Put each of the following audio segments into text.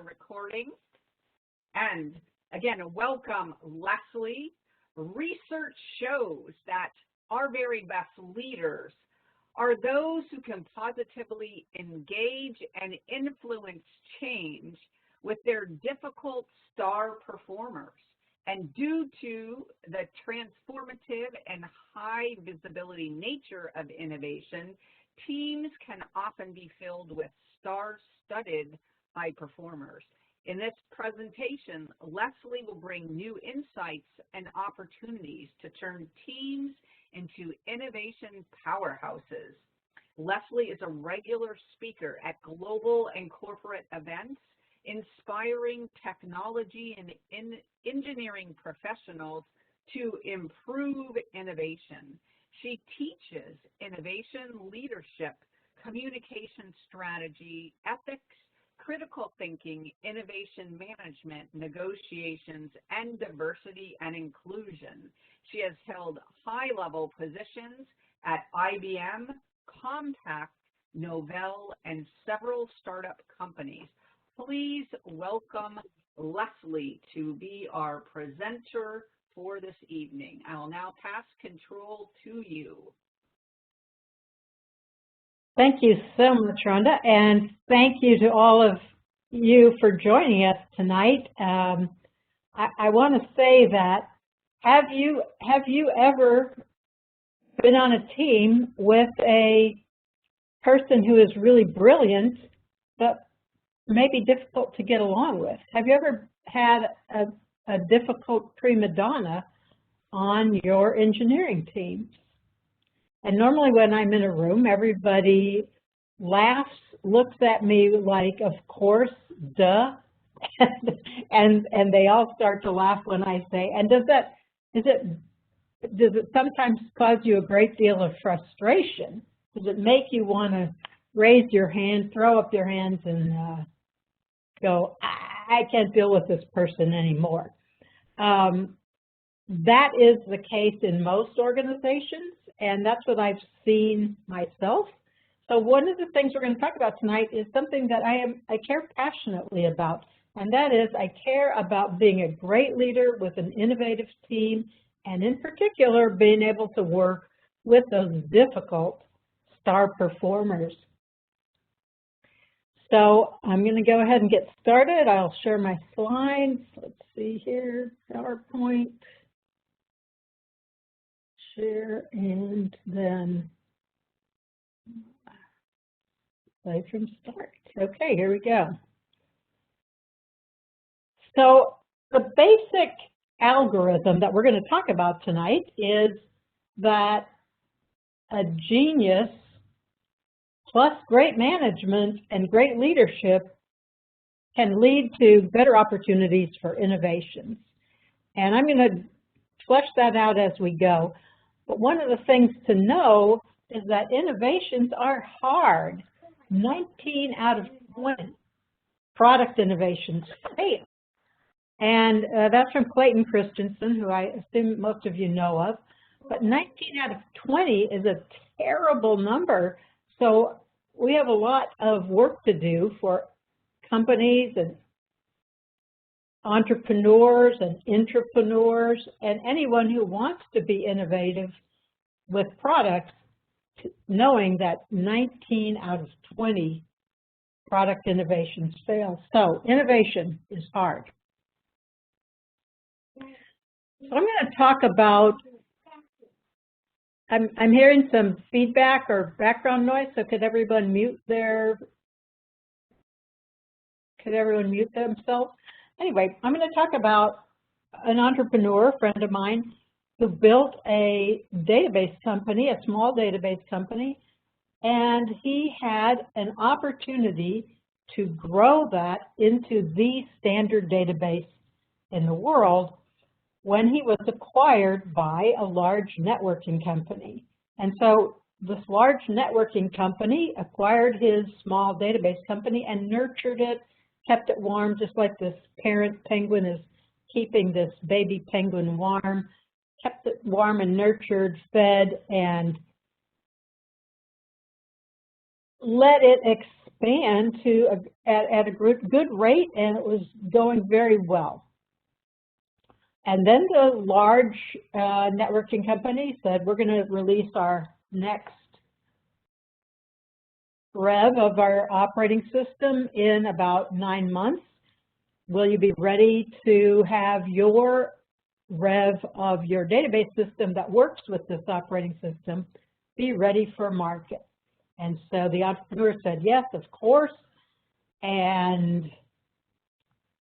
recording. And again, welcome, Leslie. Research shows that our very best leaders are those who can positively engage and influence change with their difficult star performers. And due to the transformative and high visibility nature of innovation, teams can often be filled with star-studded high performers. In this presentation, Leslie will bring new insights and opportunities to turn teams into innovation powerhouses. Leslie is a regular speaker at global and corporate events, inspiring technology and engineering professionals to improve innovation. She teaches innovation leadership, communication strategy, ethics, critical thinking, innovation management, negotiations, and diversity and inclusion. She has held high-level positions at IBM, Compaq, Novell, and several startup companies. Please welcome Leslie to be our presenter for this evening. I will now pass control to you. Thank you so much, Rhonda, and thank you to all of you for joining us tonight. I want to say that have you ever been on a team with a person who is really brilliant but maybe difficult to get along with? Have you ever had a difficult prima donna on your engineering team? And normally when I'm in a room, everybody laughs, looks at me like, of course, duh, and they all start to laugh when I say, and does it sometimes cause you a great deal of frustration? Does it make you want to raise your hand, throw up your hands, and go, I can't deal with this person anymore? That is the case in most organizations, and that's what I've seen myself. So one of the things we're going to talk about tonight is something that I care passionately about, and that is I care about being a great leader with an innovative team, and in particular, being able to work with those difficult star performers. So I'm going to go ahead and get started. I'll share my slides. Let's see here, PowerPoint. Share, and then play from start. Okay, here we go. So the basic algorithm that we're going to talk about tonight is that a genius plus great management and great leadership can lead to better opportunities for innovations. And I'm going to flesh that out as we go. But one of the things to know is that innovations are hard. 19 out of 20 product innovations fail. And that's from Clayton Christensen, who I assume most of you know of. But 19 out of 20 is a terrible number. So we have a lot of work to do for companies and entrepreneurs and intrapreneurs and anyone who wants to be innovative with products, knowing that 19 out of 20 product innovations fail. So innovation is hard. So I'm going to talk about, I'm hearing some feedback or background noise, so could everyone mute themselves? Anyway, I'm going to talk about an entrepreneur, a friend of mine, who built a database company, a small database company, and he had an opportunity to grow that into the standard database in the world when he was acquired by a large networking company. And so this large networking company acquired his small database company and nurtured it, kept it warm, just like this parent penguin is keeping this baby penguin warm, kept it warm and nurtured, fed, and let it expand to at a good rate, and it was going very well. And then the large networking company said, we're going to release our next rev of our operating system in about 9 months. Will you be ready to have your rev of your database system that works with this operating system be ready for market? And so the entrepreneur said, yes, of course. And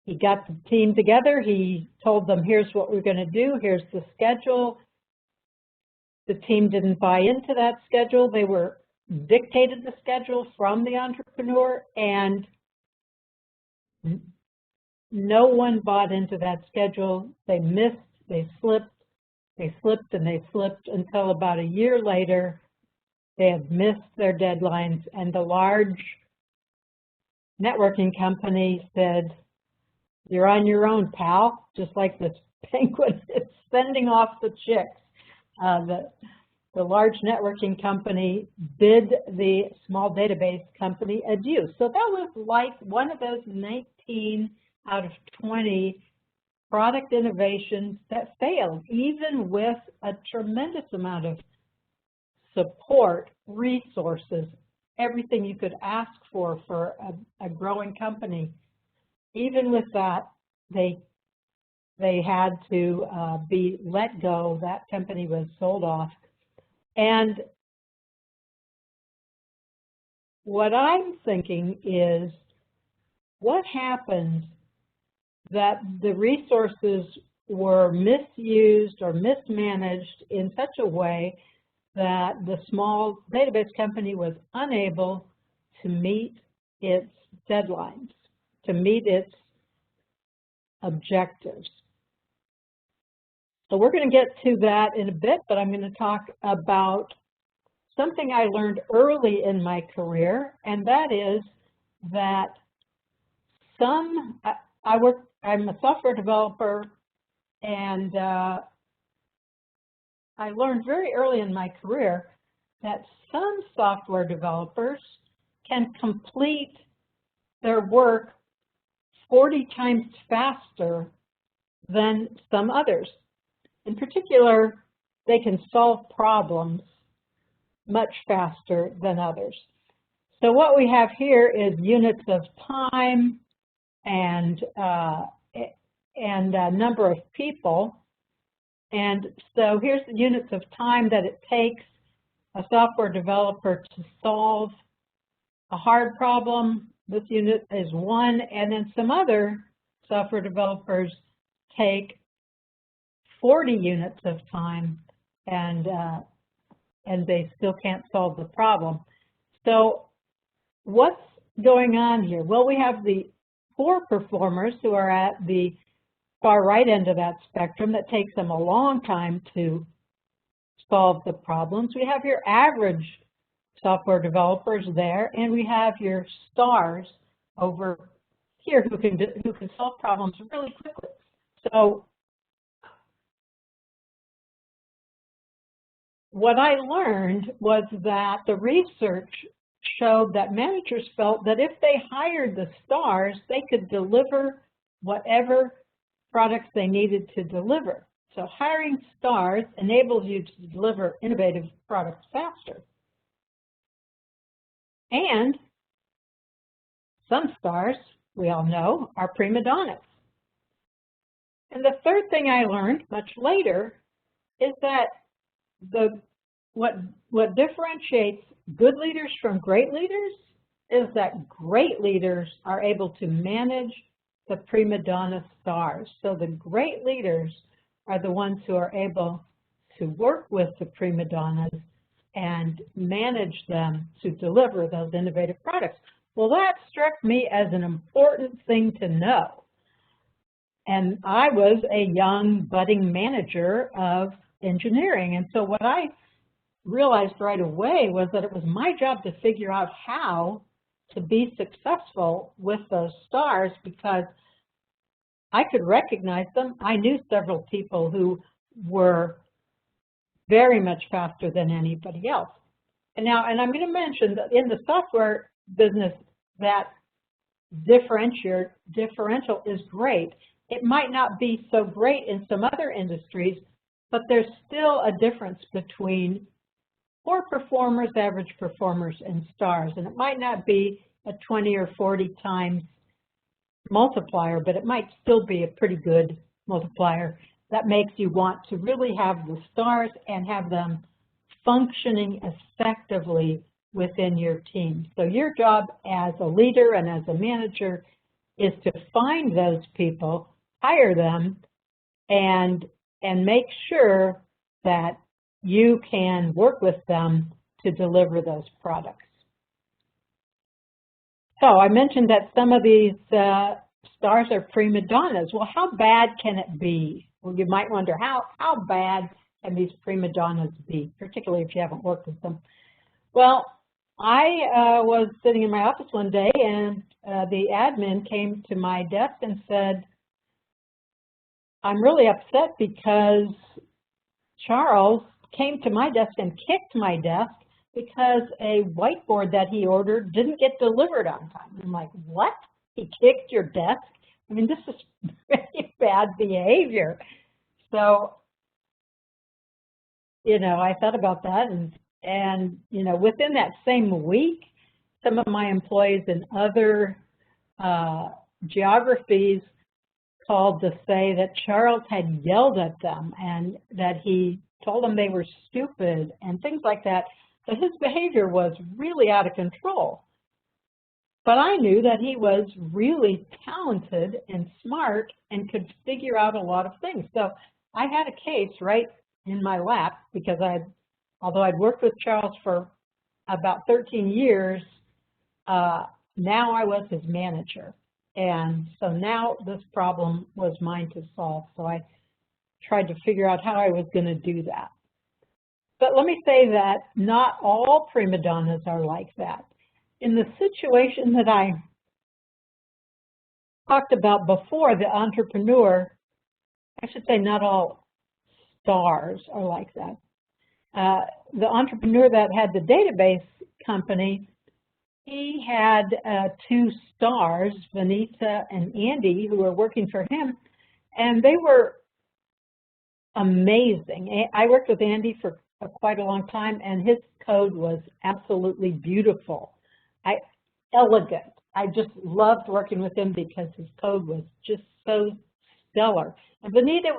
he got the team together. He told them, here's what we're going to do. Here's the schedule. The team didn't buy into that schedule. They were dictated the schedule from the entrepreneur, and no one bought into that schedule. They missed, they slipped, and they slipped until about a year later, they had missed their deadlines, and the large networking company said, you're on your own, pal, just like this penguin is sending off the chicks. The large networking company bid the small database company adieu. So that was like one of those 19 out of 20 product innovations that failed, even with a tremendous amount of support, resources, everything you could ask for a growing company. Even with that, they had to be let go. That company was sold off. And what I'm thinking is, what happened that the resources were misused or mismanaged in such a way that the small database company was unable to meet its deadlines, to meet its objectives. So we're going to get to that in a bit, but I'm going to talk about something I learned early in my career, and that is that I'm a software developer, and I learned very early in my career that some software developers can complete their work 40 times faster than some others. In particular, they can solve problems much faster than others. So what we have here is units of time and number of people. And so here's the units of time that it takes a software developer to solve a hard problem. This unit is 1, and then some other software developers take 40 units of time, and they still can't solve the problem. So what's going on here? Well, we have the poor performers who are at the far right end of that spectrum that takes them a long time to solve the problems. We have your average software developers there, and we have your stars over here who can solve problems really quickly. So what I learned was that the research showed that managers felt that if they hired the stars, they could deliver whatever products they needed to deliver. So hiring stars enables you to deliver innovative products faster. And some stars, we all know, are prima donnas. And the third thing I learned much later is that what differentiates good leaders from great leaders is that great leaders are able to manage the prima donna stars. So the great leaders are the ones who are able to work with the prima donnas and manage them to deliver those innovative products. Well, that struck me as an important thing to know. And I was a young, budding manager of engineering. And so what I realized right away was that it was my job to figure out how to be successful with those stars, because I could recognize them. I knew several people who were very much faster than anybody else. And I'm going to mention that in the software business, that differential is great. It might not be so great in some other industries, but there's still a difference between poor performers, average performers, and stars. And it might not be a 20 or 40 times multiplier, but it might still be a pretty good multiplier that makes you want to really have the stars and have them functioning effectively within your team. So your job as a leader and as a manager is to find those people, hire them, and make sure that you can work with them to deliver those products. So I mentioned that some of these stars are prima donnas. Well, how bad can it be? Well, you might wonder, how bad can these prima donnas be, particularly if you haven't worked with them? Well, I was sitting in my office one day, and the admin came to my desk and said, I'm really upset because Charles came to my desk and kicked my desk because a whiteboard that he ordered didn't get delivered on time. I'm like, what? He kicked your desk? I mean, this is very bad behavior. So, you know, I thought about that, and you know, within that same week, some of my employees in other geographies called to say that Charles had yelled at them and that he told them they were stupid and things like that. So his behavior was really out of control. But I knew that he was really talented and smart and could figure out a lot of things. So I had a case right in my lap because although I'd worked with Charles for about 13 years, now I was his manager. And so now this problem was mine to solve. So I tried to figure out how I was going to do that. But let me say that not all prima donnas are like that. In the situation that I talked about before, the entrepreneur, I should say not all stars are like that. The entrepreneur that had the database company, he had 2 stars, Vanessa and Andy, who were working for him, and they were amazing. I worked with Andy for quite a long time, and his code was absolutely beautiful. Elegant. I just loved working with him because his code was just so stellar. And Vanita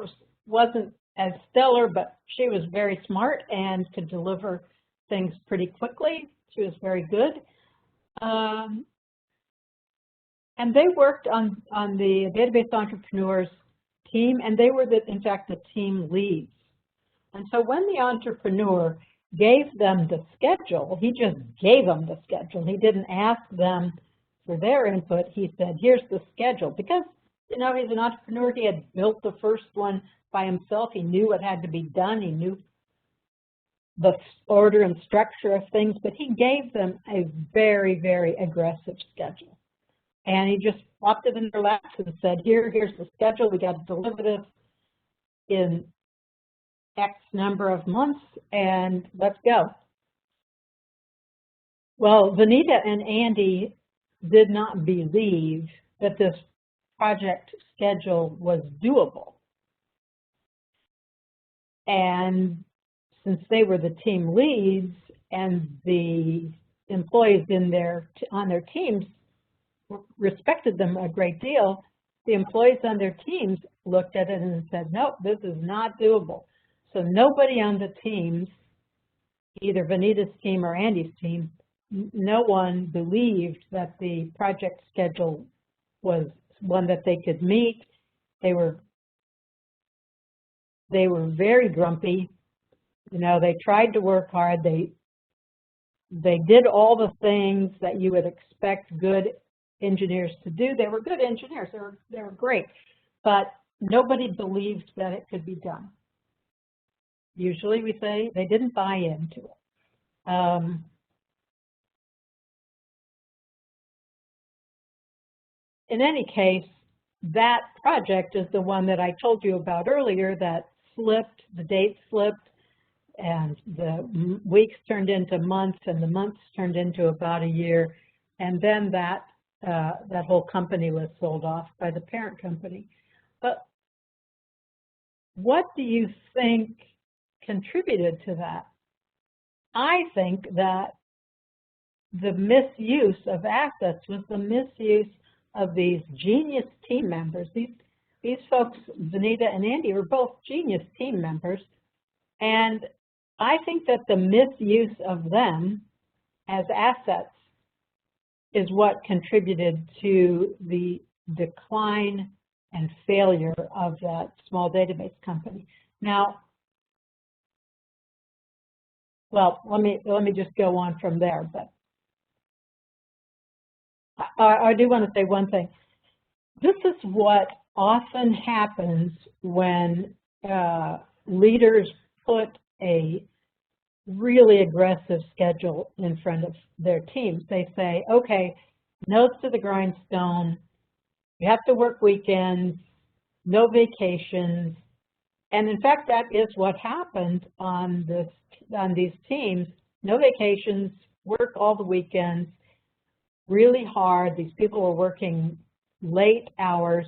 wasn't as stellar, but she was very smart and could deliver things pretty quickly. She was very good. And they worked on the database entrepreneurs team, and they were, in fact, the team leads. And so when the entrepreneur gave them the schedule, he just gave them the schedule. He didn't ask them for their input. He said, here's the schedule. Because, you know, he's an entrepreneur. He had built the first one by himself. He knew what had to be done. He knew the order and structure of things, but he gave them a very, very aggressive schedule. And he just plopped it in their laps and said, here's the schedule. We got to deliver this in X number of months, and let's go. Well, Vanita and Andy did not believe that this project schedule was doable. And since they were the team leads and the employees on their teams respected them a great deal, the employees on their teams looked at it and said, nope, this is not doable. So nobody on the teams, either Vanita's team or Andy's team, no one believed that the project schedule was one that they could meet. They were very grumpy. You know, they tried to work hard. They did all the things that you would expect good engineers to do. They were good engineers. They were great, but nobody believed that it could be done. Usually we say they didn't buy into it. In any case, that project is the one that I told you about earlier that slipped, the date slipped, and the weeks turned into months, and the months turned into about a year, and then that that whole company was sold off by the parent company. But what do you think contributed to that? I think that the misuse of assets was the misuse of these genius team members. These folks, Vanita and Andy, were both genius team members, and I think that the misuse of them as assets is what contributed to the decline and failure of that small database company. Now, well, let me just go on from there, but I do want to say one thing. This is what often happens when leaders put a really aggressive schedule in front of their teams. They say, okay, nose to the grindstone, you have to work weekends, no vacations. And in fact, that is what happened on these teams. No vacations, work all the weekends, really hard. These people were working late hours.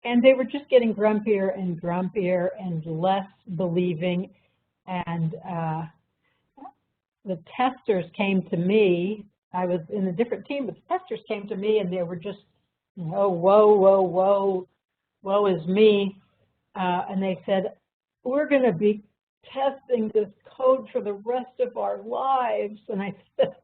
And they were just getting grumpier and grumpier and less believing. And the testers came to me. I was in a different team, but the testers came to me and they were just, oh, whoa, whoa, whoa, woe is me. And they said, we're going to be testing this code for the rest of our lives. And I said,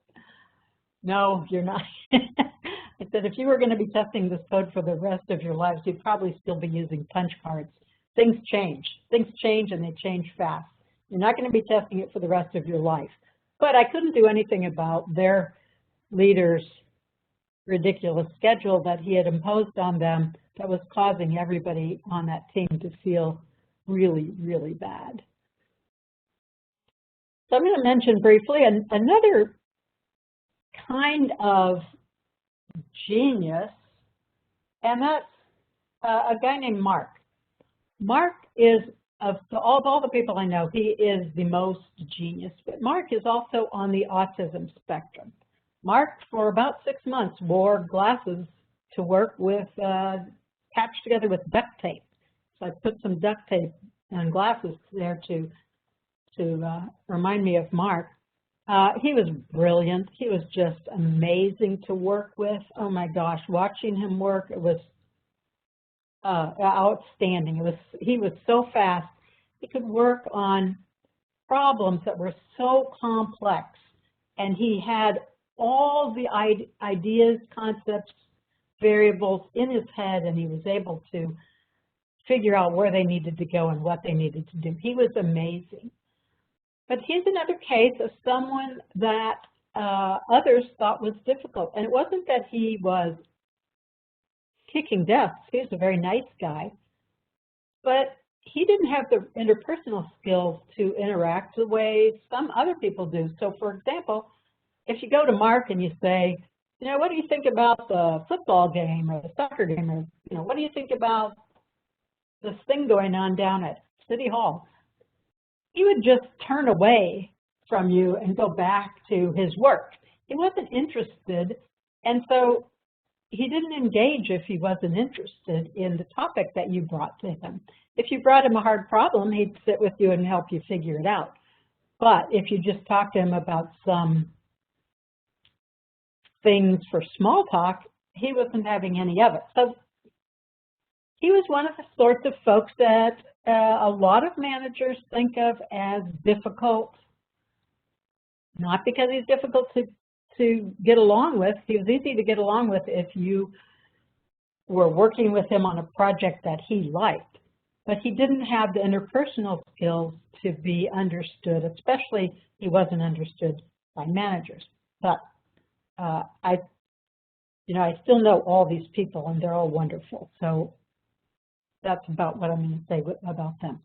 no, you're not. I said, if you were going to be testing this code for the rest of your lives, you'd probably still be using punch cards. Things change. Things change, and they change fast. You're not going to be testing it for the rest of your life. But I couldn't do anything about their leader's ridiculous schedule that he had imposed on them that was causing everybody on that team to feel really, really bad. So I'm going to mention briefly another kind of genius, and that's a guy named Mark. Mark is, of all the people I know, he is the most genius, but Mark is also on the autism spectrum. Mark, for about 6 months, wore glasses to work with, patched together with duct tape. So I put some duct tape and glasses there to remind me of Mark. He was brilliant. He was just amazing to work with. Oh my gosh, watching him work, it was outstanding. He was so fast. He could work on problems that were so complex, and he had all the ideas, concepts, variables in his head, and he was able to figure out where they needed to go and what they needed to do. He was amazing. But here's another case of someone that others thought was difficult. And it wasn't that he was kicking desks. He was a very nice guy. But he didn't have the interpersonal skills to interact the way some other people do. So, for example, if you go to Mark and you say, you know, what do you think about the football game or the soccer game? Or, you know, what do you think about this thing going on down at City Hall? He would just turn away from you and go back to his work. He wasn't interested, and so he didn't engage if he wasn't interested in the topic that you brought to him. If you brought him a hard problem, he'd sit with you and help you figure it out. But if you just talk to him about some things for small talk, he wasn't having any of it. So he was one of the sorts of folks that a lot of managers think of as difficult, not because he's difficult to get along with. He was easy to get along with if you were working with him on a project that he liked. But he didn't have the interpersonal skills to be understood, especially he wasn't understood by managers. But I still know all these people, and they're all wonderful. So that's about what I'm going to say about them.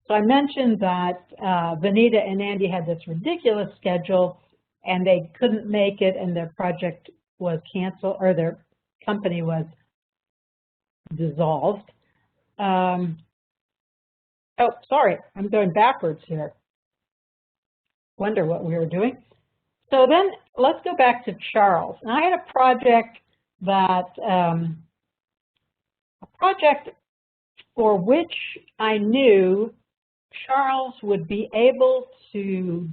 So I mentioned that Vanita and Andy had this ridiculous schedule, and they couldn't make it, and their project was canceled, or their company was dissolved. Oh, sorry, I'm going backwards here. Wonder what we were doing. So then let's go back to Charles. And I had a project for which I knew Charles would be able to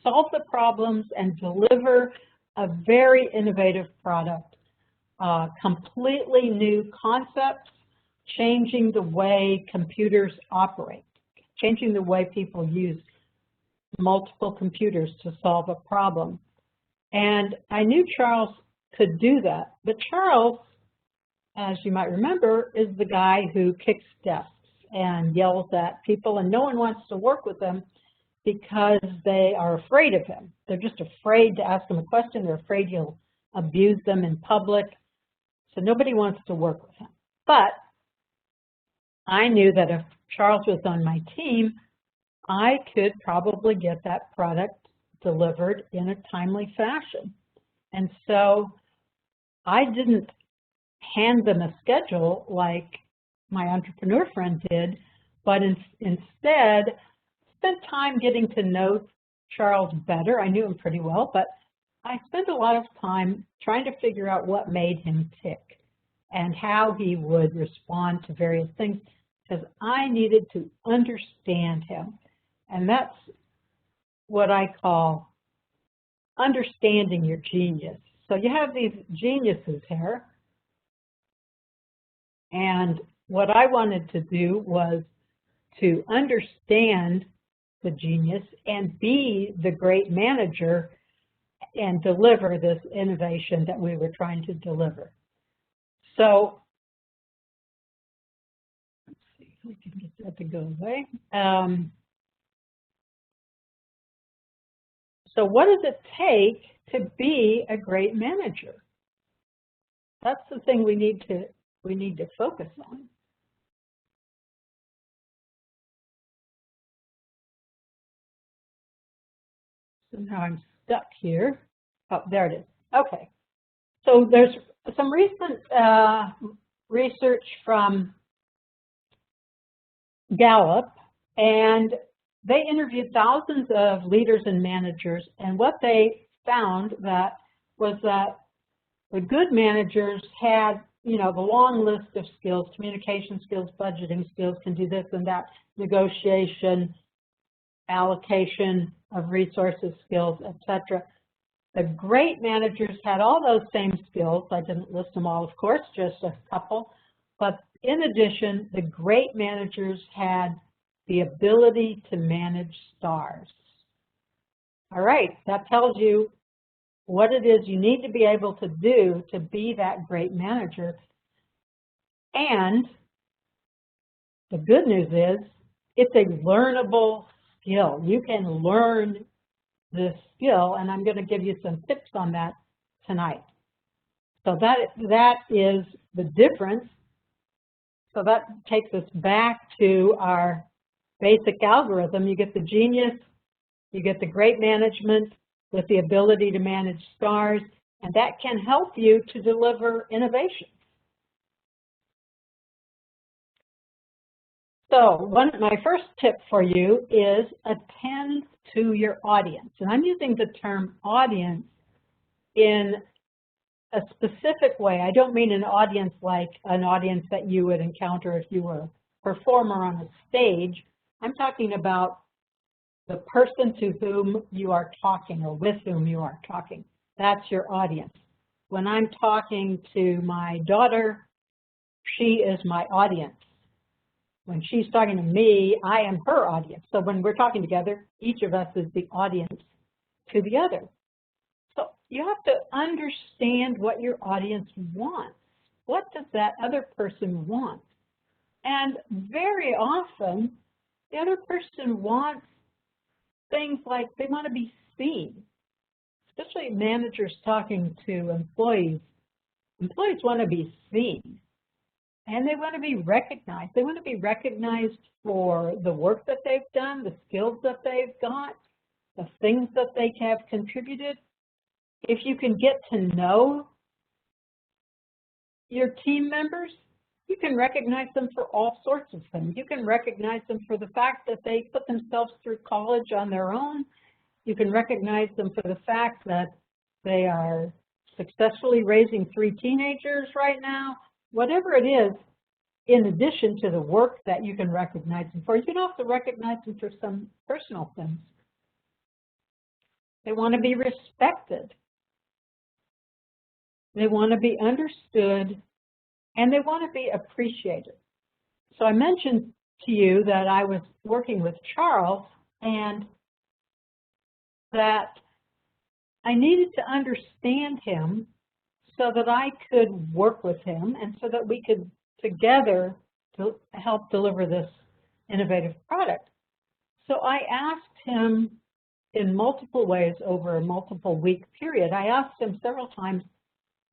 solve the problems and deliver a very innovative product, completely new concepts, changing the way computers operate, changing the way people use multiple computers to solve a problem. And I knew Charles could do that. But Charles, as you might remember, is the guy who kicks desks and yells at people, and no one wants to work with him because they are afraid of him. They're just afraid to ask him a question. They're afraid he'll abuse them in public. So nobody wants to work with him. But I knew that if Charles was on my team, I could probably get that product delivered in a timely fashion. And so I didn't hand them a schedule like my entrepreneur friend did, but instead spent time getting to know Charles better. I knew him pretty well, but I spent a lot of time trying to figure out what made him tick and how he would respond to various things, because I needed to understand him. And that's what I call understanding your genius. So you have these geniuses here, and what I wanted to do was to understand the genius and be the great manager and deliver this innovation that we were trying to deliver. So let's see if we can get that to go away. So what does it take to be a great manager? That's the thing we need to focus on. So now I'm stuck here. Oh, there it is. Okay. So there's some recent research from Gallup, and they interviewed thousands of leaders and managers, and what they found was that the good managers had, the long list of skills, communication skills, budgeting skills, can do this and that, negotiation, allocation of resources skills, etc. The great managers had all those same skills. I didn't list them all, of course, just a couple. But in addition, the great managers had the ability to manage stars. All right, that tells you what it is you need to be able to do to be that great manager. And the good news is it's a learnable skill. You can learn this skill, and I'm going to give you some tips on that tonight. So that is the difference. So that takes us back to our basic algorithm. You get the genius, you get the great management with the ability to manage stars, and that can help you to deliver innovation. So my first tip for you is attend to your audience. And I'm using the term audience in a specific way. I don't mean an audience like an audience that you would encounter if you were a performer on a stage. I'm talking about the person to whom you are talking or with whom you are talking. That's your audience. When I'm talking to my daughter, she is my audience. When she's talking to me, I am her audience. So when we're talking together, each of us is the audience to the other. So you have to understand what your audience wants. What does that other person want? And very often, the other person wants things like they want to be seen, especially managers talking to employees. Employees want to be seen, and they want to be recognized. They want to be recognized for the work that they've done, the skills that they've got, the things that they have contributed. If you can get to know your team members, you can recognize them for all sorts of things. You can recognize them for the fact that they put themselves through college on their own, You can recognize them for the fact that they are successfully raising 3 teenagers right now. Whatever it is, in addition to the work that you can recognize them for, you can also recognize them for some personal things. They want to be respected. They want to be understood, and they want to be appreciated. So I mentioned to you that I was working with Charles and that I needed to understand him so that I could work with him and so that we could together to help deliver this innovative product. So I asked him in multiple ways over a multiple week period. I asked him several times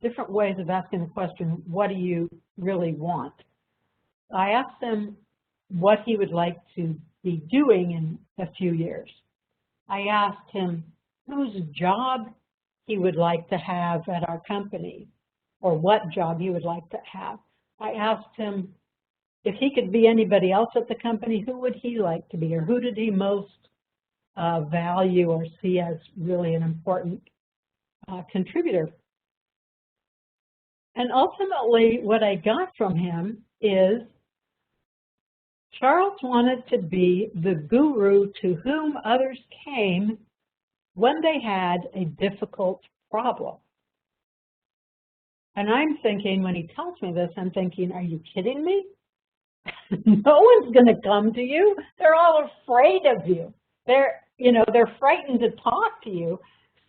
different ways of asking the question, what do you really want? I asked him what he would like to be doing in a few years. I asked him whose job he would like to have at our company or what job he would like to have. I asked him if he could be anybody else at the company, who would he like to be or who did he most value or see as really an important contributor. And ultimately what I got from him is Charles wanted to be the guru to whom others came when they had a difficult problem. And I'm thinking, when he tells me this, I'm thinking, are you kidding me? No one's going to come to you. They're all afraid of you. They're frightened to talk to you.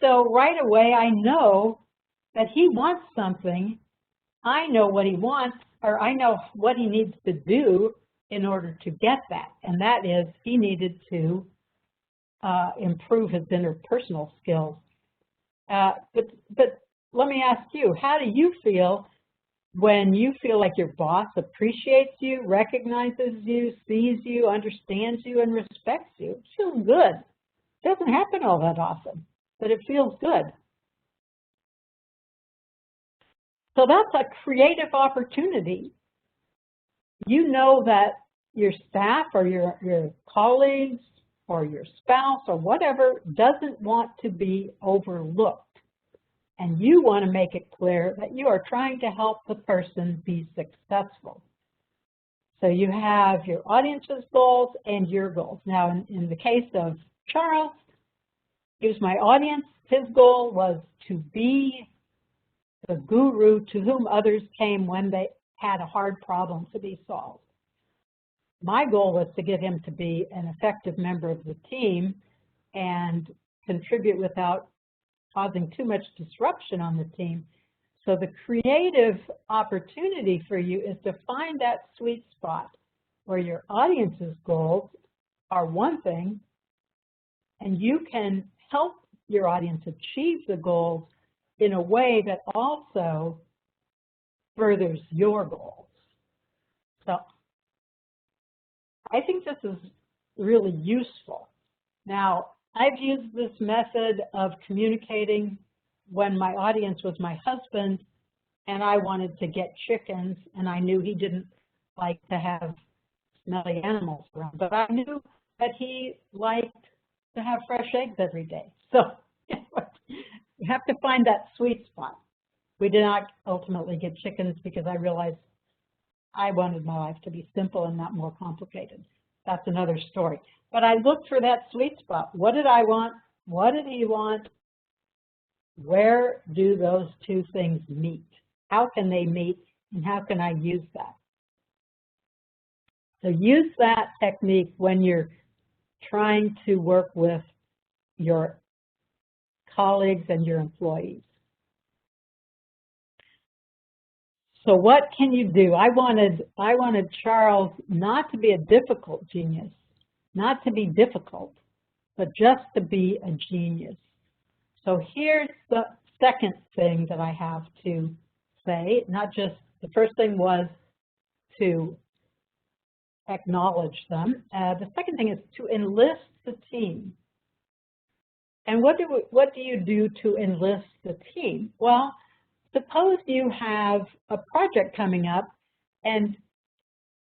So right away, I know that he wants something. I know what he wants, or I know what he needs to do in order to get that. And that is, he needed to improve his interpersonal skills. But let me ask you, how do you feel when you feel like your boss appreciates you, recognizes you, sees you, understands you, and respects you? It feels good. It doesn't happen all that often, but it feels good. So that's a creative opportunity. You know that your staff or your colleagues or your spouse or whatever doesn't want to be overlooked. And you want to make it clear that you are trying to help the person be successful. So you have your audience's goals and your goals. Now, in the case of Charles, he was my audience. His goal was to be the guru to whom others came when they had a hard problem to be solved. My goal was to get him to be an effective member of the team and contribute without causing too much disruption on the team. So the creative opportunity for you is to find that sweet spot where your audience's goals are one thing, and you can help your audience achieve the goals in a way that also furthers your goals. So I think this is really useful. Now, I've used this method of communicating when my audience was my husband and I wanted to get chickens, and I knew he didn't like to have smelly animals around, but I knew that he liked to have fresh eggs every day. So you have to find that sweet spot. We did not ultimately get chickens because I realized I wanted my life to be simple and not more complicated. That's another story. But I looked for that sweet spot. What did I want? What did he want? Where do those two things meet? How can they meet, and how can I use that? So use that technique when you're trying to work with your colleagues and your employees. So what can you do? I wanted Charles not to be a difficult genius, not to be difficult, but just to be a genius. So here's the second thing that I have to say. Not just, the first thing was to acknowledge them. The second thing is to enlist the team. And what do you do to enlist the team? Well, suppose you have a project coming up, and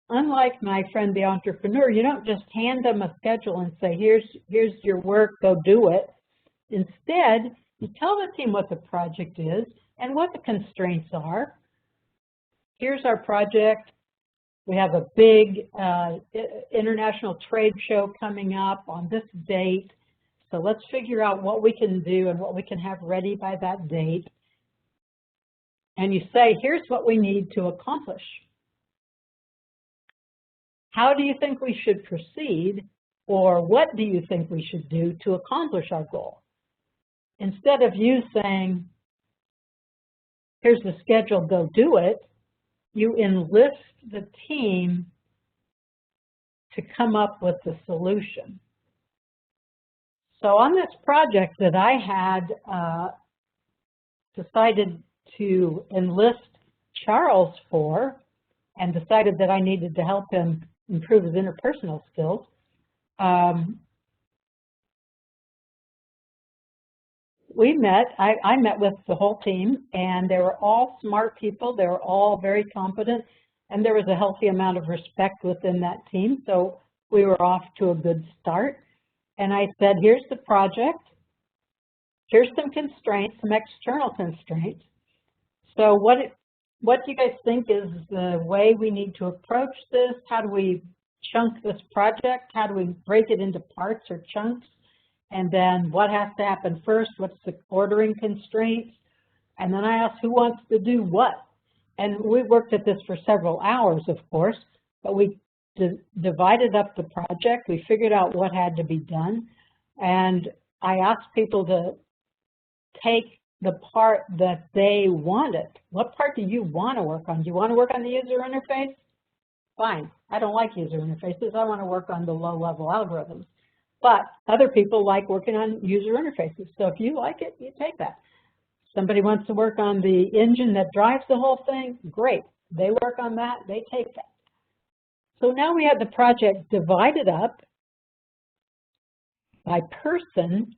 unlike my friend the entrepreneur, you don't just hand them a schedule and say, here's your work, go do it. Instead, you tell the team what the project is and what the constraints are. Here's our project. We have a big international trade show coming up on this date. So let's figure out what we can do and what we can have ready by that date. And you say, here's what we need to accomplish. How do you think we should proceed, or what do you think we should do to accomplish our goal? Instead of you saying, here's the schedule, go do it, you enlist the team to come up with the solution. So on this project that I had decided to enlist Charles for, and decided that I needed to help him improve his interpersonal skills, we met, I met with the whole team, and they were all smart people, they were all very competent, and there was a healthy amount of respect within that team, so we were off to a good start. And I said, here's the project, here's some constraints, some external constraints. So what do you guys think is the way we need to approach this? How do we chunk this project? How do we break it into parts or chunks? And then what has to happen first? What's the ordering constraints? And then I asked who wants to do what. And we worked at this for several hours, of course, but we divided up the project. We figured out what had to be done. And I asked people to take the part that they wanted. What part do you want to work on? Do you want to work on the user interface? Fine. I don't like user interfaces. I want to work on the low-level algorithms. But other people like working on user interfaces. So if you like it, you take that. Somebody wants to work on the engine that drives the whole thing, great. They work on that, they take that. So now we have the project divided up by person,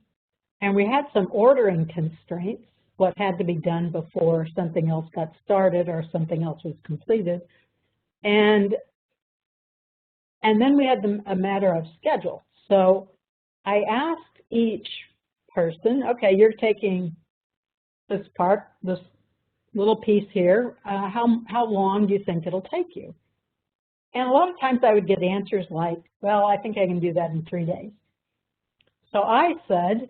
and we had some ordering constraints, what had to be done before something else got started or something else was completed. And then we had a matter of schedule. So I asked each person, okay, you're taking this part, this little piece here, how long do you think it'll take you? And a lot of times I would get answers like, well, I think I can do that in 3 days. So I said,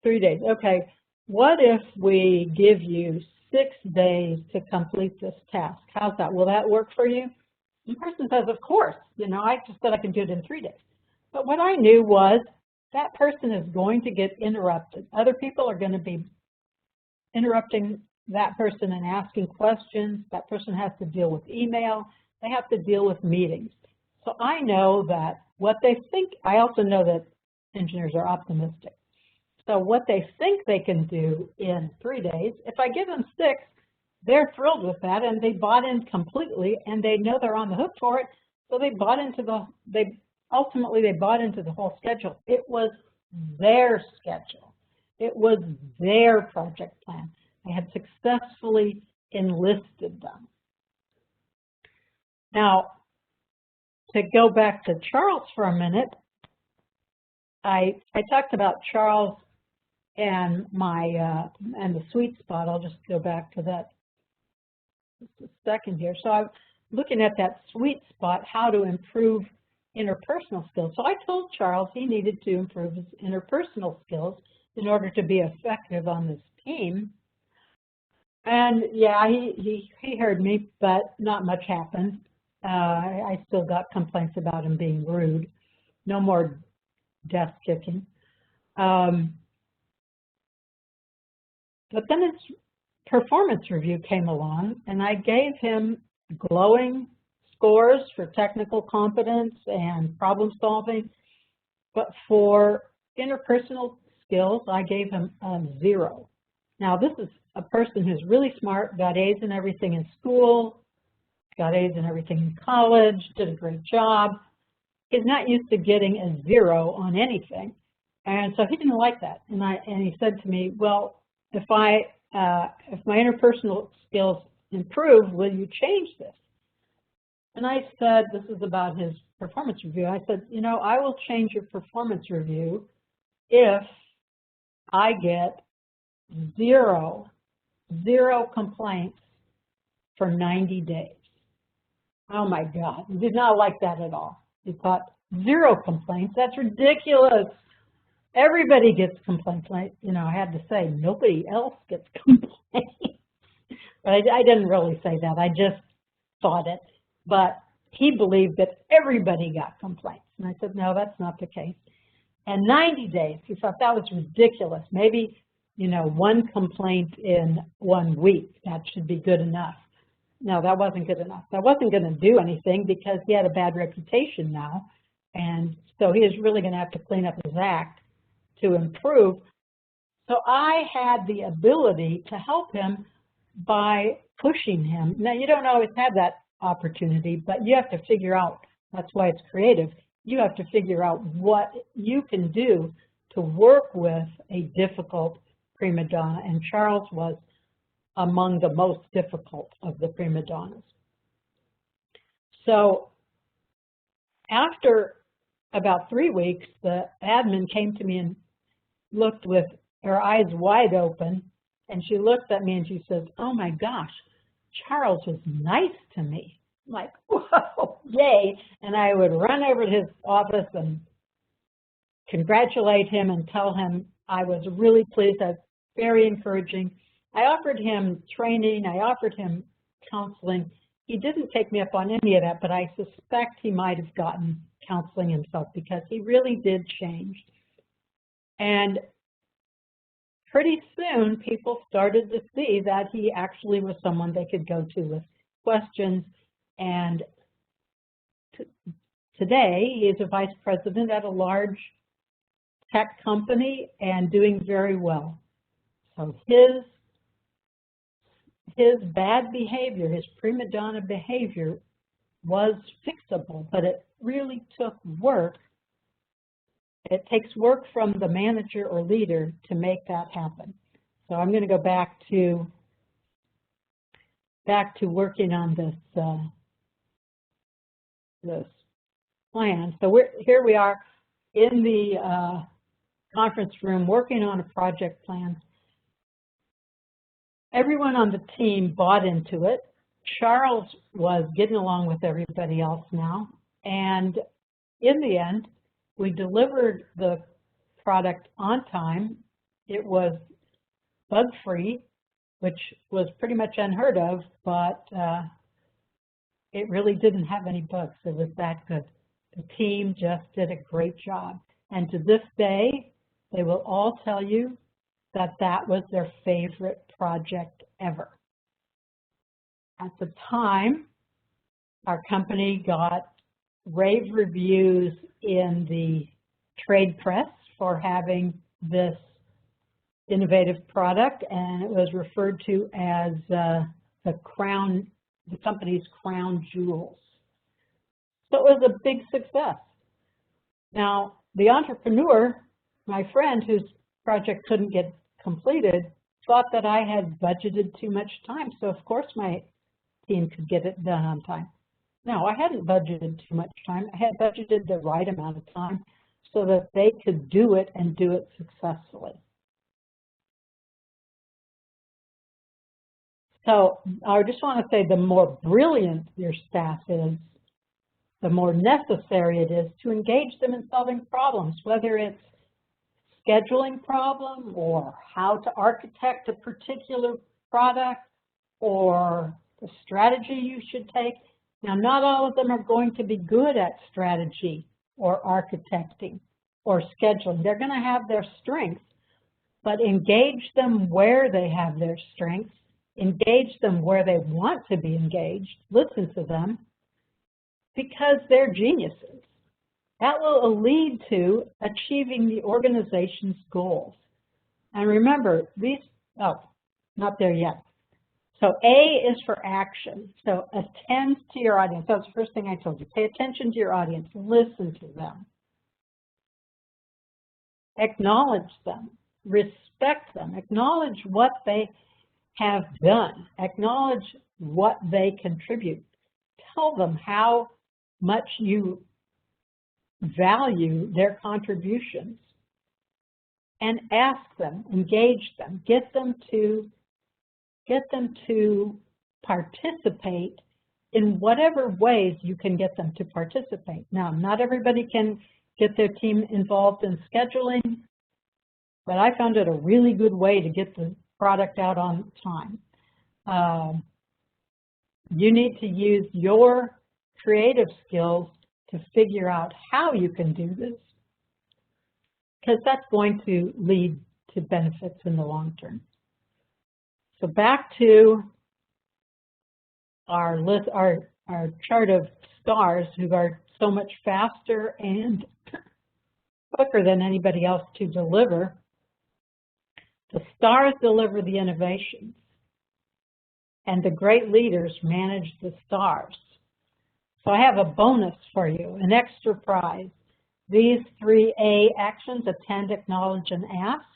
3 days, okay, what if we give you 6 days to complete this task? How's that? Will that work for you? The person says, of course, you know, I just said I can do it in 3 days. But what I knew was that person is going to get interrupted. Other people are going to be interrupting that person and asking questions. That person has to deal with email. They have to deal with meetings. So I know that what they think, I also know that engineers are optimistic. So what they think they can do in 3 days, if I give them 6, they're thrilled with that and they bought in completely and they know they're on the hook for it. So they bought into ultimately they bought into the whole schedule. It was their schedule. It was their project plan. I had successfully enlisted them. Now, to go back to Charles for a minute, I talked about Charles and and the sweet spot. I'll just go back to that just a second here. So I'm looking at that sweet spot, how to improve interpersonal skills. So I told Charles he needed to improve his interpersonal skills in order to be effective on this team. And yeah, he heard me, but not much happened. I still got complaints about him being rude. No more desk kicking. But then his performance review came along, and I gave him glowing scores for technical competence and problem solving. But for interpersonal skills, I gave him a 0. Now, this is a person who's really smart, got A's in everything in school, got A's in everything in college, did a great job. He's not used to getting a 0 on anything. And so he didn't like that. And he said to me, well, if my interpersonal skills improve, will you change this? And I said, this is about his performance review. I said, you know, I will change your performance review if I get zero complaints for 90 days. Oh my God, he did not like that at all. He thought, 0 complaints, that's ridiculous. Everybody gets complaints. I had to say, nobody else gets complaints. But I didn't really say that, I just thought it. But he believed that everybody got complaints. And I said, no, that's not the case. And 90 days, he thought that was ridiculous. Maybe, 1 complaint in 1 week, that should be good enough. No, that wasn't good enough. That wasn't going to do anything because he had a bad reputation now. And so he is really going to have to clean up his act to improve. So I had the ability to help him by pushing him. Now, you don't always have that opportunity, but you have to figure out, that's why it's creative, you have to figure out what you can do to work with a difficult prima donna, and Charles was among the most difficult of the prima donnas. So after about 3 weeks, the admin came to me and looked with her eyes wide open, and she looked at me and she says, oh my gosh, Charles was nice to me. I'm like, whoa, yay. And I would run over to his office and congratulate him and tell him I was really pleased. I was very encouraging. I offered him training. I offered him counseling. He didn't take me up on any of that, but I suspect he might have gotten counseling himself because he really did change. And pretty soon, people started to see that he actually was someone they could go to with questions. And today, he is a vice president at a large tech company and doing very well. So his bad behavior, his prima donna behavior was fixable, but it really took work. It takes work from the manager or leader to make that happen. So I'm going to go back to working on this this plan. So here we are in the conference room working on a project plan. Everyone on the team bought into it. Charles was getting along with everybody else now, and in the end, we delivered the product on time. It was bug-free, which was pretty much unheard of, but it really didn't have any bugs. It was that good. The team just did a great job. And to this day, they will all tell you that that was their favorite project ever. At the time, our company got rave reviews in the trade press for having this innovative product, and it was referred to as the company's crown jewels. So it was a big success. Now, the entrepreneur, my friend whose project couldn't get completed, thought that I had budgeted too much time, so of course my team could get it done on time. No, I hadn't budgeted too much time. I had budgeted the right amount of time so that they could do it and do it successfully. So I just want to say the more brilliant your staff is, the more necessary it is to engage them in solving problems, whether it's scheduling problem or how to architect a particular product or the strategy you should take. Now, not all of them are going to be good at strategy or architecting or scheduling. They're going to have their strengths, but engage them where they have their strengths, engage them where they want to be engaged, listen to them, because they're geniuses. That will lead to achieving the organization's goals. And remember, these, oh, not there yet. So A is for action. So attend to your audience. That's the first thing I told you. Pay attention to your audience. Listen to them. Acknowledge them. Respect them. Acknowledge what they have done. Acknowledge what they contribute. Tell them how much you value their contributions. and ask them, engage them, get them to participate in whatever ways you can get them to participate. Now, not everybody can get their team involved in scheduling, but I found it a really good way to get the product out on time. You need to use your creative skills to figure out how you can do this, because that's going to lead to benefits in the long term. So back to our list, our chart of stars who are so much faster and quicker than anybody else to deliver. The stars deliver the innovations, and the great leaders manage the stars. So I have a bonus for you, an extra prize. These 3A actions, attend, acknowledge, and ask,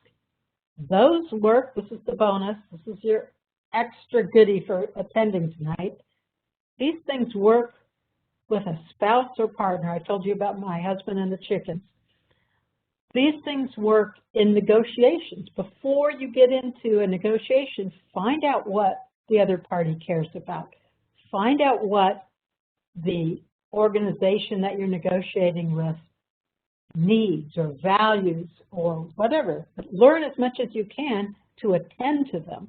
those work. This is the bonus. This is your extra goodie for attending tonight. These things work with a spouse or partner. I told you about my husband and the chickens. These things work in negotiations. Before you get into a negotiation, find out what the other party cares about. Find out what the organization that you're negotiating with needs or values or whatever. But learn as much as you can to attend to them,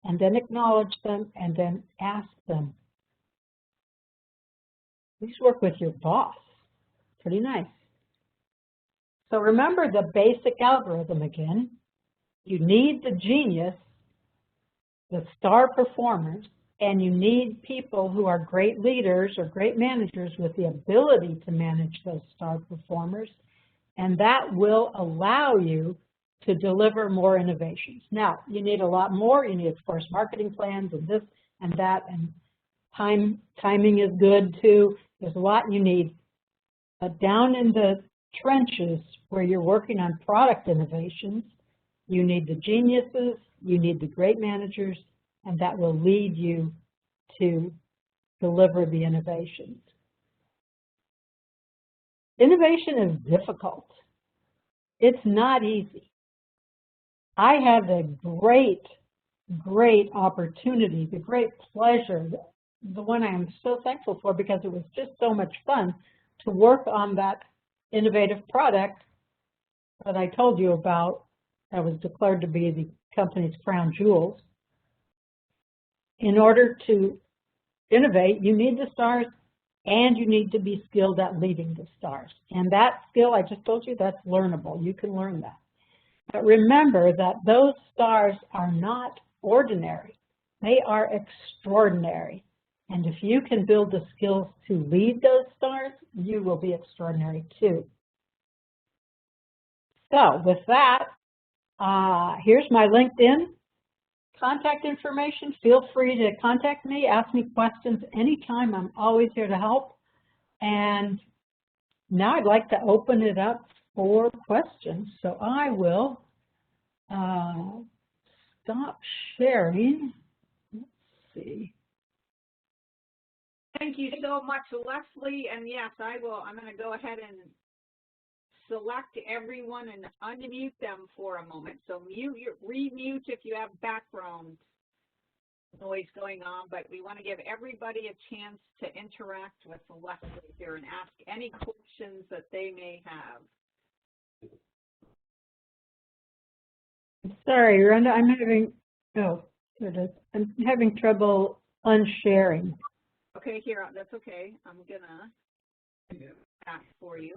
and then acknowledge them, and then ask them. These work with your boss. Pretty nice. So remember the basic algorithm again. You need the genius, the star performers, and you need people who are great leaders or great managers with the ability to manage those star performers, and that will allow you to deliver more innovations. Now, you need a lot more. You need, of course, marketing plans and this and that, and timing is good too. There's a lot you need. But down in the trenches where you're working on product innovations, you need the geniuses, you need the great managers, and that will lead you to deliver the innovations. Innovation is difficult. It's not easy. I had the great opportunity, the great pleasure, the one I am so thankful for because it was just so much fun to work on that innovative product that I told you about that was declared to be the company's crown jewels. In order to innovate, you need the stars and you need to be skilled at leading the stars. And that skill, I just told you, that's learnable. You can learn that. But remember that those stars are not ordinary. They are extraordinary. And if you can build the skills to lead those stars, you will be extraordinary too. So with that, here's my LinkedIn contact information. Feel free to contact me, ask me questions anytime. I'm always here to help. And now I'd like to open it up for questions. So I will stop sharing. Let's see. Thank you so much, Leslie. And yes, I'm going to go ahead and select everyone and unmute them for a moment. So remute if you have background noise going on, but we want to give everybody a chance to interact with Leslie here and ask any questions that they may have. Sorry, Rhonda, I'm having trouble unsharing. Okay, here, that's okay. I'm gonna ask for you.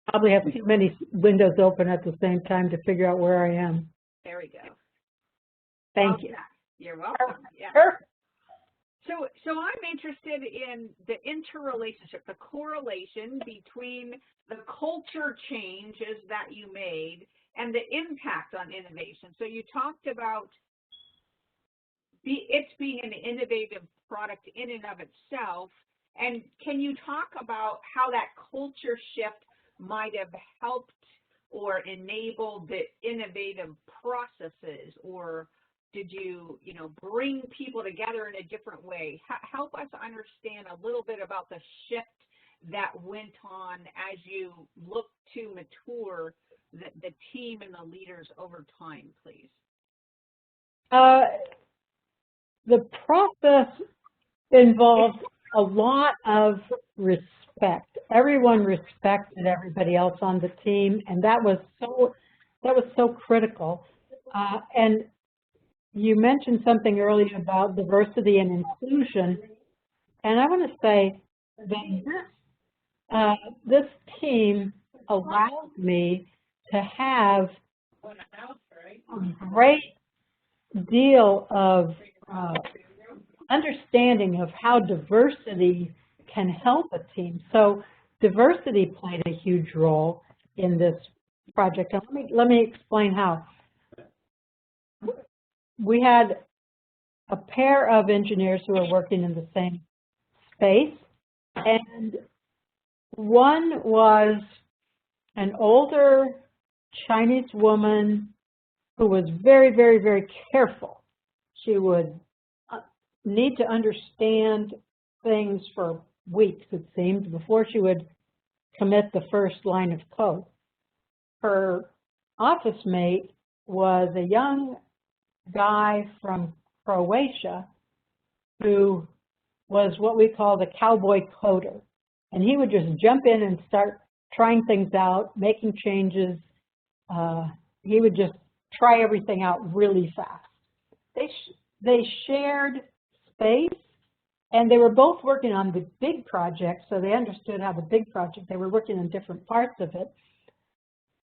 Probably have too many windows open at the same time to figure out where I am. There we go. Thank you. You're welcome. Yeah. So I'm interested in the interrelationship, the correlation between the culture changes that you made and the impact on innovation. So you talked about it being an innovative product in and of itself, and can you talk about how that culture shift might have helped or enabled the innovative processes, or did you, bring people together in a different way? Help us understand a little bit about the shift that went on as you looked to mature the team and the leaders over time, please? The process involves a lot of respect. Everyone respected everybody else on the team, and that was so critical. And you mentioned something earlier about diversity and inclusion, and I want to say that this team allows me to have a great deal of understanding of how diversity can help a team. So diversity played a huge role in this project. And let me explain how. We had a pair of engineers who were working in the same space, and one was an older Chinese woman who was very, very, very careful. She would need to understand things for weeks, it seemed, before she would commit the first line of code. Her office mate was a young guy from Croatia who was what we call the cowboy coder. And he would just jump in and start trying things out, making changes. He would just try everything out really fast. They shared space, and they were both working on the big project, so they understood how the big project, they were working on different parts of it.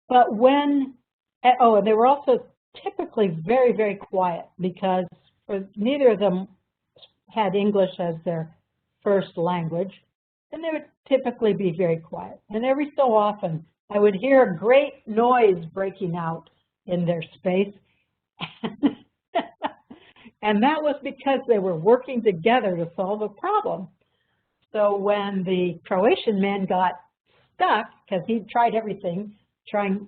But when, and they were also typically very, very quiet because neither of them had English as their first language, and they would typically be very quiet. And every so often, I would hear a great noise breaking out in their space. And that was because they were working together to solve a problem. So when the Croatian man got stuck, because he tried everything, trying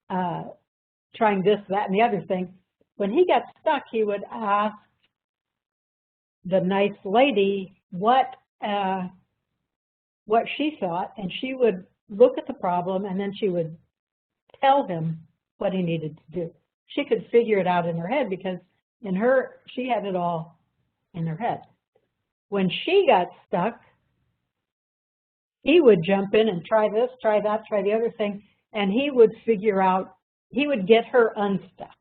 this, that, and the other thing, when he got stuck, he would ask the nice lady what she thought, and she would look at the problem, and then she would tell him what he needed to do. She could figure it out in her head because she had it all in her head. When she got stuck, he would jump in and try this, try that, try the other thing, and he would get her unstuck.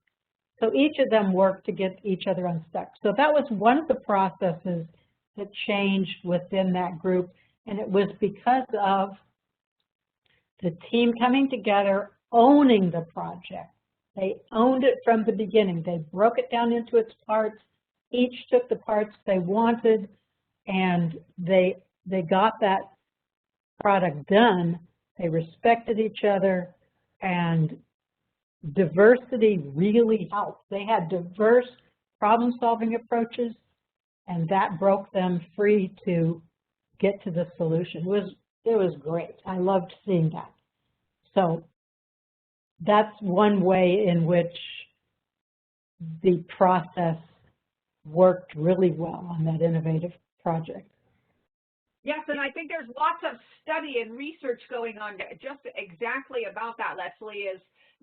So each of them worked to get each other unstuck. So that was one of the processes that changed within that group, and it was because of the team coming together, owning the project. They owned it from the beginning. They broke it down into its parts. Each took the parts they wanted, and they got that product done. They respected each other, and diversity really helped. They had diverse problem-solving approaches, and that broke them free to get to the solution. It was great. I loved seeing that. So that's one way in which the process worked really well on that innovative project. Yes, and I think there's lots of study and research going on just exactly about that, Leslie, is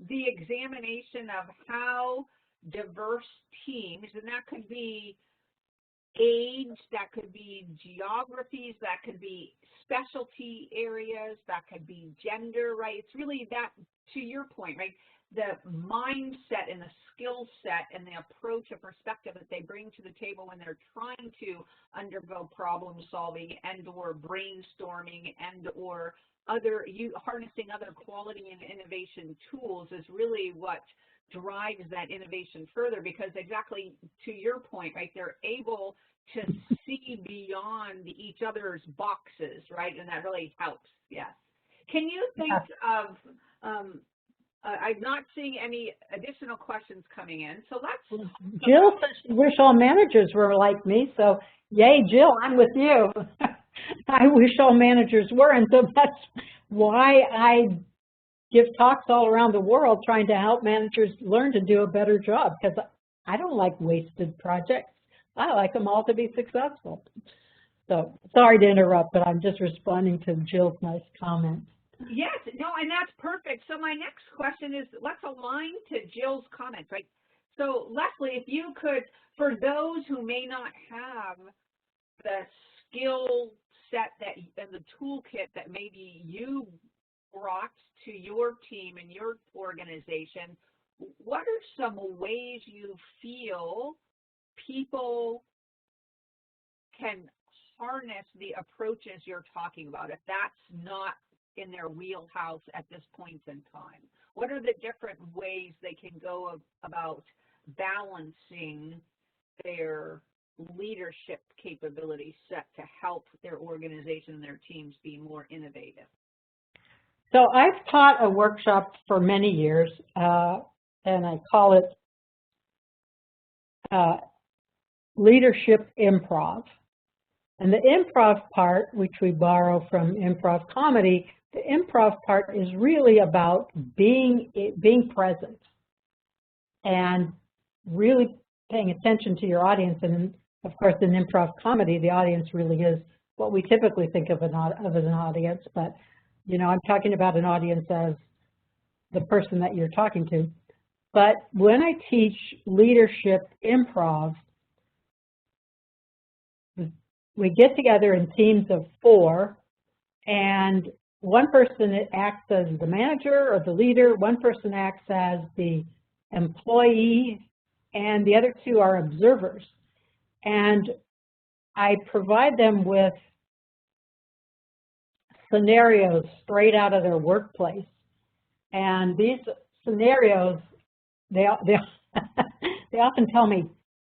the examination of how diverse teams, and that could be age, that could be geographies, that could be specialty areas, that could be gender, right? It's really that, to your point, right? The mindset and the skill set and the approach and perspective that they bring to the table when they're trying to undergo problem solving and or brainstorming and or harnessing other quality and innovation tools is really what drives that innovation further, because exactly to your point, right, they're able to see beyond each other's boxes, right, and that really helps, yes. Can you think of, I'm not seeing any additional questions coming in, so let's... Jill says she wish all managers were like me, so yay, Jill, I'm with you. I wish all managers were, and so that's why I give talks all around the world trying to help managers learn to do a better job, because I don't like wasted projects. I like them all to be successful. So sorry to interrupt, but I'm just responding to Jill's nice comment. Yes, no, and that's perfect. So my next question is, let's align to Jill's comments, right? So Leslie, if you could, for those who may not have the skill set that and the toolkit that maybe you brought to your team and your organization, what are some ways you feel people can harness the approaches you're talking about if that's not in their wheelhouse at this point in time? What are the different ways they can go about balancing their leadership capability set to help their organization and their teams be more innovative? So I've taught a workshop for many years, and I call it Leadership Improv. And the improv part, which we borrow from improv comedy, the improv part is really about being present and really paying attention to your audience. And of course, in improv comedy, the audience really is what we typically think of as an audience. But, you know, I'm talking about an audience as the person that you're talking to. But when I teach leadership improv, we get together in teams of 4, and one person acts as the manager or the leader, one person acts as the employee, and the other 2 are observers. And I provide them with scenarios straight out of their workplace. And these scenarios, they often tell me,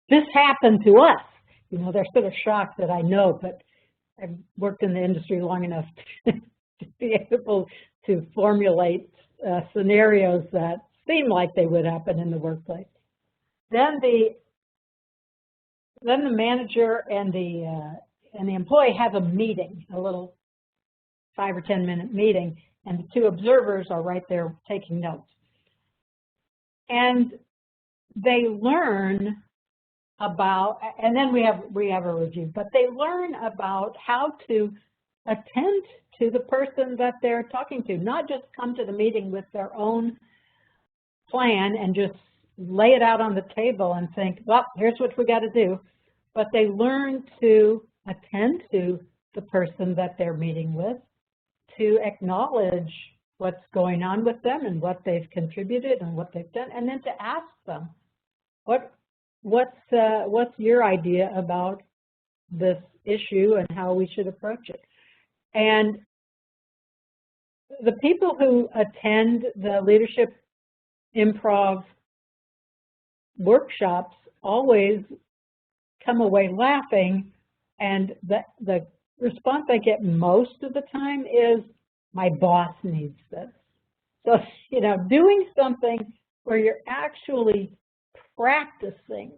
this happened to us. You know, they're sort of shocked that I know, but I've worked in the industry long enough to be able to formulate scenarios that seem like they would happen in the workplace. Then the manager and the employee have a meeting, a little 5 or 10 minute meeting, and the 2 observers are right there taking notes. And they learn about, and then we have a review, but they learn about how to attend to the person that they're talking to, not just come to the meeting with their own plan and just lay it out on the table and think, well, here's what we got to do, but they learn to attend to the person that they're meeting with, to acknowledge what's going on with them and what they've contributed and what they've done, and then to ask them, what's your idea about this issue and how we should approach it? And the people who attend the leadership improv workshops always come away laughing, and the response I get most of the time is, my boss needs this. So, you know, doing something where you're actually practicing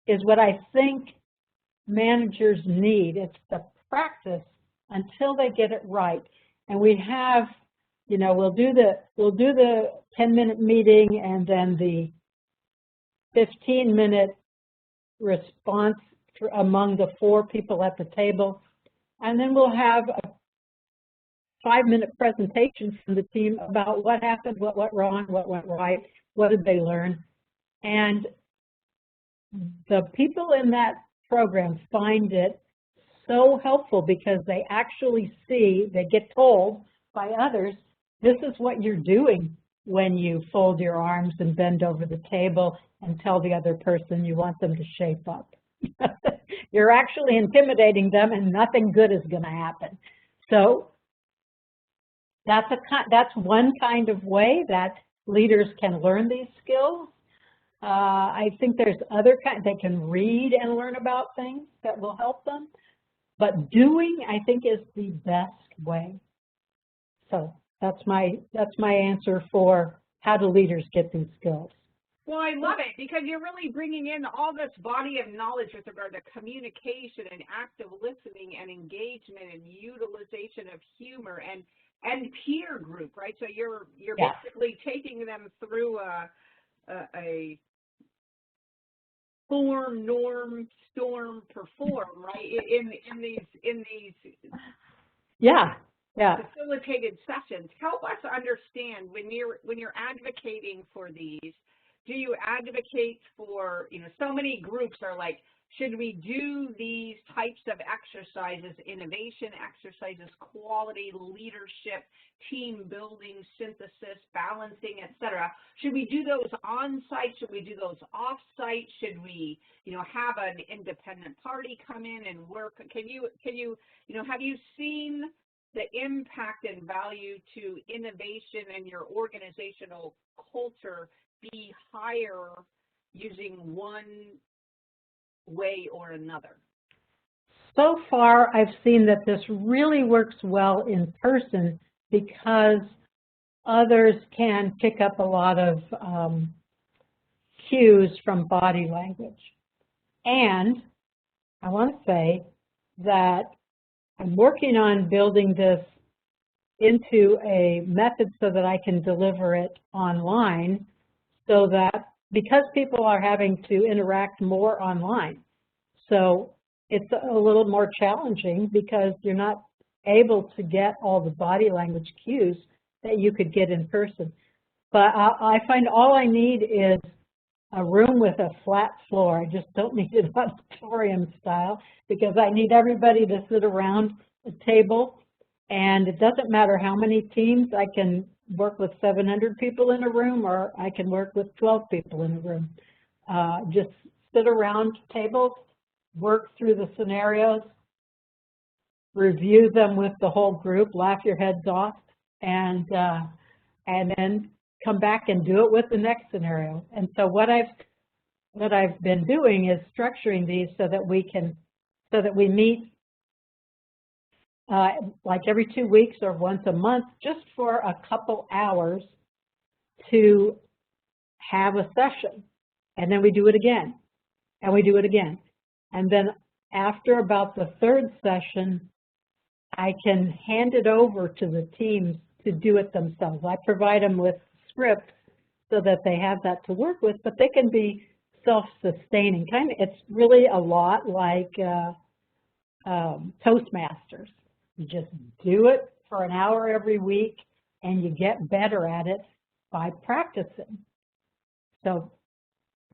is what I think managers need. It's the practice until they get it right. And we have, you know, we'll do the 10-minute meeting and then the 15-minute response among the 4 people at the table, and then we'll have a 5-minute presentation from the team about what happened, what went wrong, what went right, what did they learn. And the people in that program find it so helpful because they actually see, they get told by others, this is what you're doing when you fold your arms and bend over the table and tell the other person you want them to shape up. You're actually intimidating them and nothing good is going to happen. So that's one kind of way that leaders can learn these skills. I think there's other kinds. They can read and learn about things that will help them. But doing, I think, is the best way. So that's my answer for how do leaders get these skills. Well, I love it because you're really bringing in all this body of knowledge with regard to communication and active listening and engagement and utilization of humor and peer group, right? So you're basically taking them through a form, norm, storm, perform, right? In these. Yeah. facilitated sessions. Help us understand when you're advocating for these. Do you advocate for, so many groups are like, should we do these types of exercises, innovation exercises, quality, leadership, team building, synthesis, balancing, etc.? Should we do those on-site? Should we do those off-site? Should we, have an independent party come in and work? Can you, have you seen the impact and value to innovation and your organizational culture be higher using one way or another? So far, I've seen that this really works well in person because others can pick up a lot of cues from body language. And I want to say that I'm working on building this into a method so that I can deliver it online, so that because people are having to interact more online. So it's a little more challenging because you're not able to get all the body language cues that you could get in person. But I find all I need is a room with a flat floor. I just don't need it auditorium style, because I need everybody to sit around a table, and it doesn't matter how many teams. I can work with 700 people in a room, or I can work with 12 people in a room. Just sit around tables, work through the scenarios, review them with the whole group, laugh your heads off, and then come back and do it with the next scenario. And so what I've been doing is structuring these so that we meet like every 2 weeks or once a month, just for a couple hours to have a session. And then we do it again, and we do it again. And then after about the third session, I can hand it over to the teams to do it themselves. I provide them with scripts so that they have that to work with, but they can be self-sustaining. It's really a lot like Toastmasters. You just do it for an hour every week, and you get better at it by practicing. So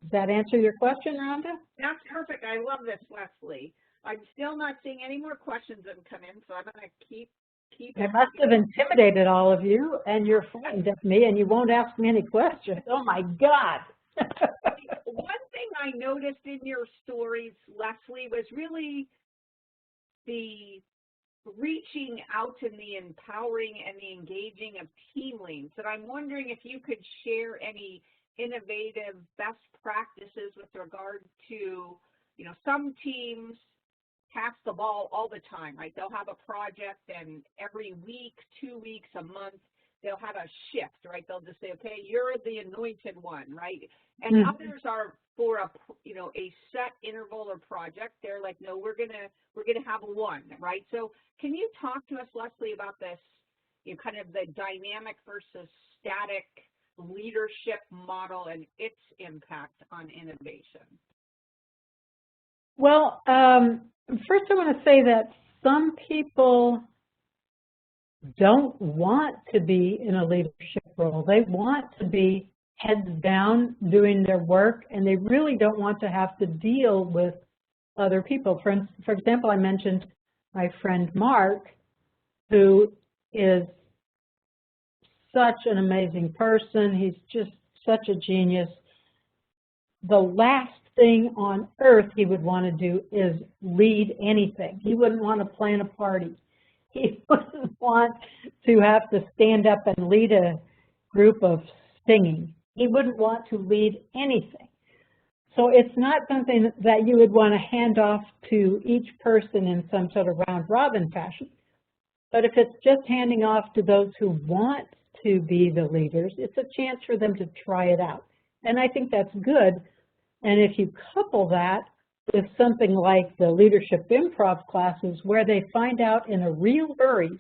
does that answer your question, Rhonda? That's perfect. I love this, Leslie. I'm still not seeing any more questions that have come in, so I'm going to keep I must have intimidated all of you, and you're frightened of me, and you won't ask me any questions. Oh, my God. One thing I noticed in your stories, Leslie, was really the reaching out and the empowering and the engaging of team leads. And I'm wondering if you could share any innovative best practices with regard to, some teams pass the ball all the time, right? They'll have a project, and every week, 2 weeks, a month, they'll have a shift, right? They'll just say, okay, you're the anointed one, right? And others are for a set interval or project. They're like, no, we're gonna have one, right? So can you talk to us, Leslie, about this, kind of the dynamic versus static leadership model and its impact on innovation? Well, first I want to say that some people don't want to be in a leadership role. They want to be heads down doing their work, and they really don't want to have to deal with other people. For example, I mentioned my friend Mark, who is such an amazing person. He's just such a genius. The last thing on earth he would want to do is lead anything. He wouldn't want to plan a party. He wouldn't want to have to stand up and lead a group of singing. He wouldn't want to lead anything. So it's not something that you would want to hand off to each person in some sort of round-robin fashion. But if it's just handing off to those who want to be the leaders, it's a chance for them to try it out. And I think that's good. And if you couple that with something like the leadership improv classes, where they find out in a real hurry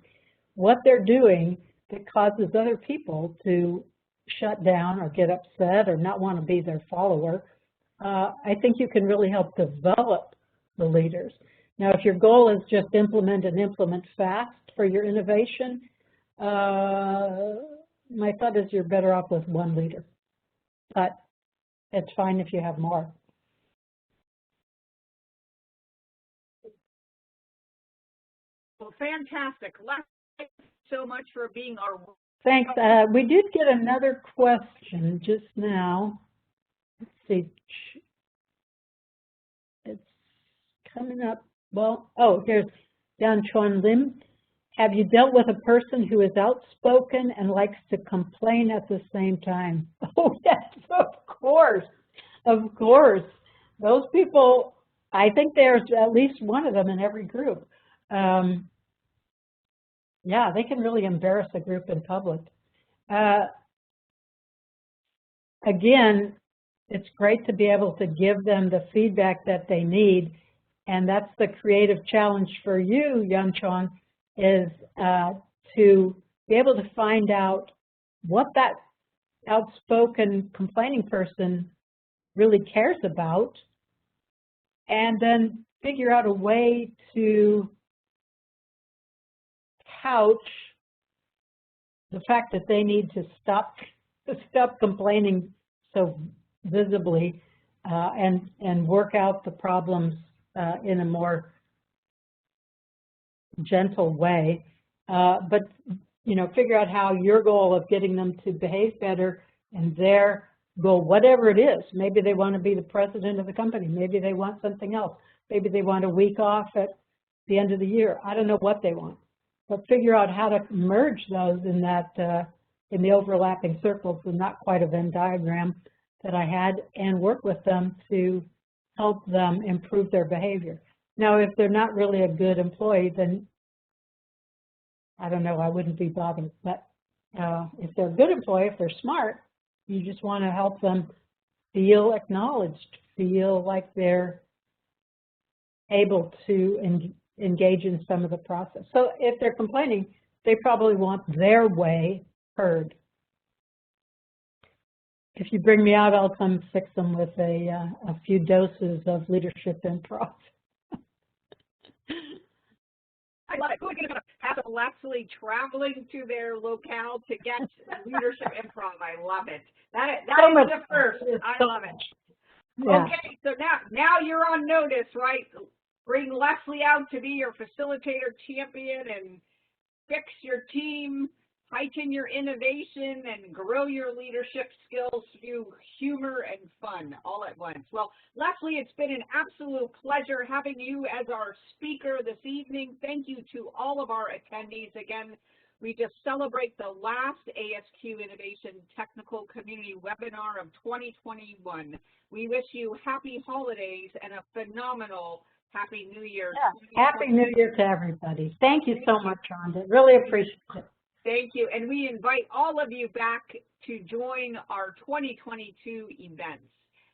what they're doing that causes other people to shut down or get upset or not want to be their follower, I think you can really help develop the leaders. Now, if your goal is just implement and implement fast for your innovation, my thought is you're better off with one leader, but it's fine if you have more. Well, fantastic. Thank you so much for being our... Thanks. We did get another question just now. Let's see. It's coming up. Well, oh, here's Yan Chuan Lim. Have you dealt with a person who is outspoken and likes to complain at the same time? Oh, yes, of course. Of course. Those people, I think there's at least one of them in every group. Yeah, they can really embarrass a group in public. Again, it's great to be able to give them the feedback that they need, and that's the creative challenge for you, Yan Chuan, is to be able to find out what that outspoken complaining person really cares about, and then figure out a way to couch the fact that they need to stop complaining so visibly and work out the problems in a more gentle way, but figure out how your goal of getting them to behave better and their goal, whatever it is. Maybe they want to be the president of the company. Maybe they want something else. Maybe they want a week off at the end of the year. I don't know what they want, but figure out how to merge those in that in the overlapping circles and not quite a Venn diagram that I had, and work with them to help them improve their behavior. Now, if they're not really a good employee, then I don't know, I wouldn't be bothered. But if they're a good employee, if they're smart, you just want to help them feel acknowledged, feel like they're able to engage in some of the process. So if they're complaining, they probably want their way heard. If you bring me out, I'll come fix them with a few doses of leadership improv. I love it. Who are going to have Leslie traveling to their locale to get leadership improv? I love it. That is the first. I love it. Yeah. Okay, so now you're on notice, right? Bring Leslie out to be your facilitator champion and fix your team, heighten your innovation, and grow your leadership skills through humor and fun all at once. Well, Leslie, it's been an absolute pleasure having you as our speaker this evening. Thank you to all of our attendees. Again, we just celebrate the last ASQ Innovation Technical Community Webinar of 2021. We wish you happy holidays and a phenomenal Happy New Year. Yeah, Happy New Year to everybody. Thank you so much, Rhonda. Really appreciate it. Thank you. And we invite all of you back to join our 2022 events.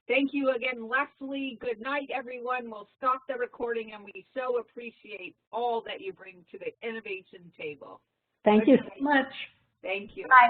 Thank you again, Leslie. Good night, everyone. We'll stop the recording, and we so appreciate all that you bring to the innovation table. Thank you so much. Thank you. Bye.